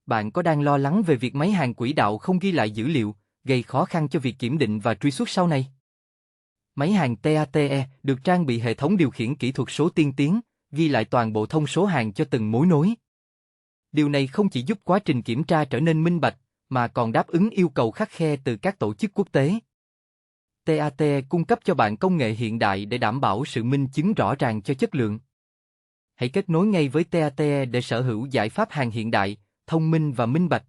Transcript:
Bạn có đang lo lắng về việc máy hàng quỹ đạo không ghi lại dữ liệu, gây khó khăn cho việc kiểm định và truy xuất sau này? Máy hàng TATE được trang bị hệ thống điều khiển kỹ thuật số tiên tiến, ghi lại toàn bộ thông số hàng cho từng mối nối. Điều này không chỉ giúp quá trình kiểm tra trở nên minh bạch, mà còn đáp ứng yêu cầu khắt khe từ các tổ chức quốc tế. TATE cung cấp cho bạn công nghệ hiện đại để đảm bảo sự minh chứng rõ ràng cho chất lượng. Hãy kết nối ngay với TATE để sở hữu giải pháp hàng hiện đại, thông minh và minh bạch.